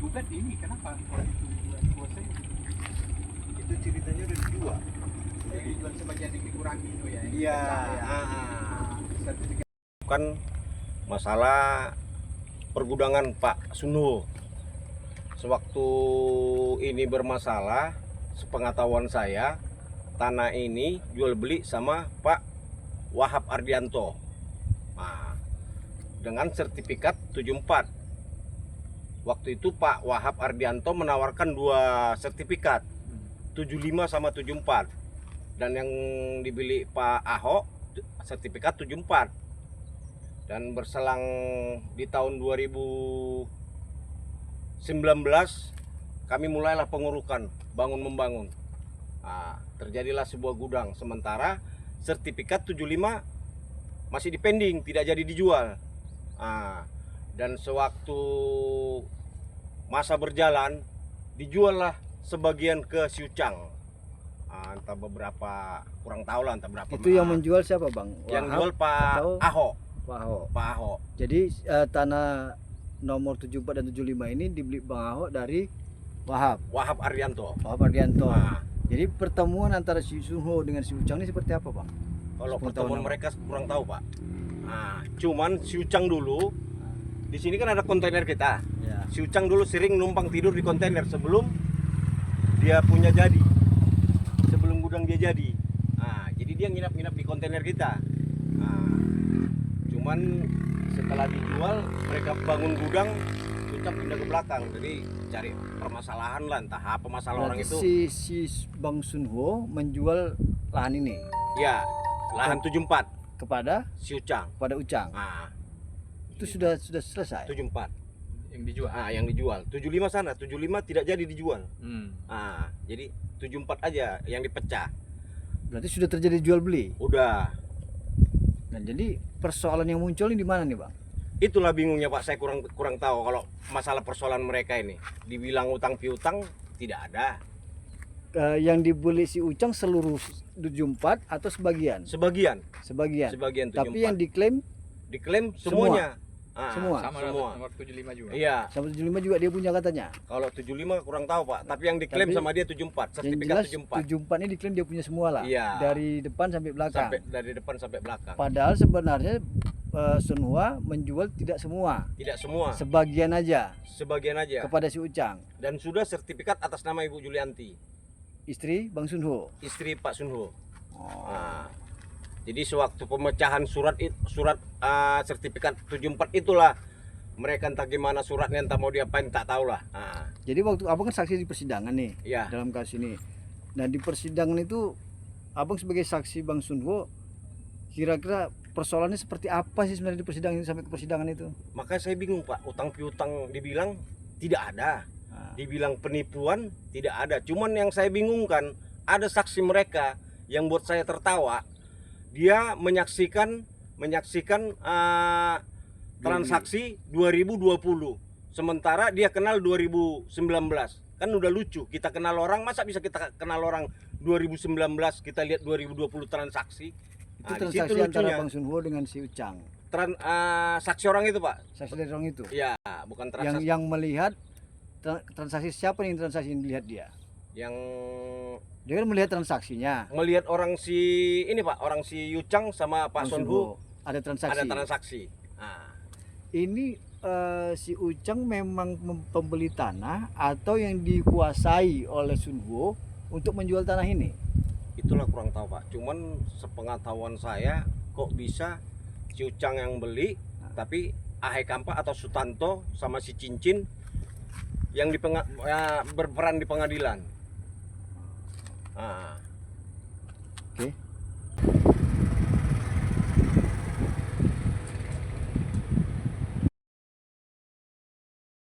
gugat ini kenapa orang itu kuasai? Itu ceritanya udah dijual. Jadi jual sebagian yang dikurangi itu ya. Iya. Sertifikat. Bukan masalah pergudangan Pak Sunho. Sewaktu ini bermasalah, sepengetahuan saya, tanah ini jual beli sama Pak Wahab Ardianto. Nah, dengan sertifikat 74. Waktu itu Pak Wahab Ardianto menawarkan dua sertifikat, 75 sama 74. Dan yang dibeli Pak Ahok sertifikat 74. Dan berselang di tahun 2019 kami mulailah pengurukan bangun membangun. Nah, terjadilah sebuah gudang, sementara sertifikat 75 masih dipending, tidak jadi dijual. Nah, dan sewaktu masa berjalan dijuallah sebagian ke Siucang. Nah, entah beberapa, kurang tahu lah entah berapa. Itu yang menjual siapa Bang? Yang Wahab jual Pak atau Ahok. Pak Ahok. Pak Ahok. Jadi tanah nomor 74 dan 75 ini dibeli Bang Ahok dari Wahab Ardianto. Ardianto. Nah, Jadi pertemuan antara si Sunho dengan si Ucang ini seperti apa Bang? kalau Sepengetahuan pertemuan Abang. mereka kurang tahu Pak. Nah, cuman si Ucang dulu di sini kan ada kontainer kita. Ya. Si Ucang dulu sering numpang tidur di kontainer sebelum dia punya jadi, sebelum gudang dia jadi. Nah, jadi dia nginap-nginap di kontainer kita. Nah, cuman setelah dijual mereka bangun gudang, si Ucang pindah ke belakang. Jadi cari permasalahan lah, entah apa masalah orang itu. Si Bang Sunho menjual lahan ini Ya, lahan 74 kepada si Ucang. Ucang. Nah, Itu sudah selesai. 74. Yang dijual. Ah, yang dijual 75 sana, 75 tidak jadi dijual. Ah, jadi 74 aja yang dipecah. Berarti sudah terjadi jual beli. Udah. Nah, jadi persoalan yang muncul ini di mana nih Bang? Itulah bingungnya Pak, saya kurang tahu kalau masalah persoalan mereka ini. Dibilang utang piutang tidak ada. Yang dibeli si Ucang seluruh 74 atau sebagian? Sebagian Sebagian. 74. Tapi yang diklaim diklaim semuanya. Ah, Semua? Sama semua. nomor 75 juga. Iya, sama 75 juga dia punya katanya. kalau 75 kurang tahu Pak, tapi yang diklaim Tapi sama dia 74, Yang sertifikat jelas 74. 74 ini diklaim dia punya semua lah. Iya. Dari depan sampai belakang. Sampai dari depan sampai belakang. Padahal sebenarnya Sunhua menjual tidak semua. Tidak semua, Sebagian aja sebagian aja. kepada si Ucang, Dan sudah sertifikat atas nama Ibu Julianti, istri Bang Sunho. istri Pak Sunho. Oh. Nah, jadi sewaktu pemecahan surat sertifikat 74 itulah mereka entah gimana suratnya, entah mau diapain tak tahu lah. Nah, Jadi waktu Abang kan saksi di persidangan nih ya, dalam kasus ini. Nah di persidangan itu Abang sebagai saksi Bang Sunho, kira-kira persoalannya seperti apa sih sebenarnya di persidangan ini sampai ke persidangan itu? makanya saya bingung Pak, utang piutang dibilang tidak ada, Nah, dibilang penipuan tidak ada. Cuman yang saya bingungkan ada saksi mereka yang buat saya tertawa. Dia menyaksikan transaksi 2020, sementara dia kenal 2019. Kan udah lucu, kita kenal orang, masa bisa kita kenal orang 2019, kita lihat 2020 transaksi. itu Nah, di transaksi situ antara lucunya. Bang Sunho dengan si Ucang. Saksi orang itu Pak, Saksi dari orang itu. ya bukan transaksi Yang melihat transaksi siapa nih, transaksi yang dilihat dia? yang Dia kan melihat transaksinya. melihat orang si ini Pak, orang si Yucang sama Pak Bang Sunho ada transaksi. ada transaksi. Nah, Ini si Ucang memang pembeli tanah atau yang dikuasai oleh Sunho untuk menjual tanah ini? itulah kurang tahu Pak. Cuman sepengetahuan saya kok bisa si Ucang yang beli, tapi Ahe Kampa atau Sutanto sama si Cincin yang berperan di pengadilan. Nah, Oke.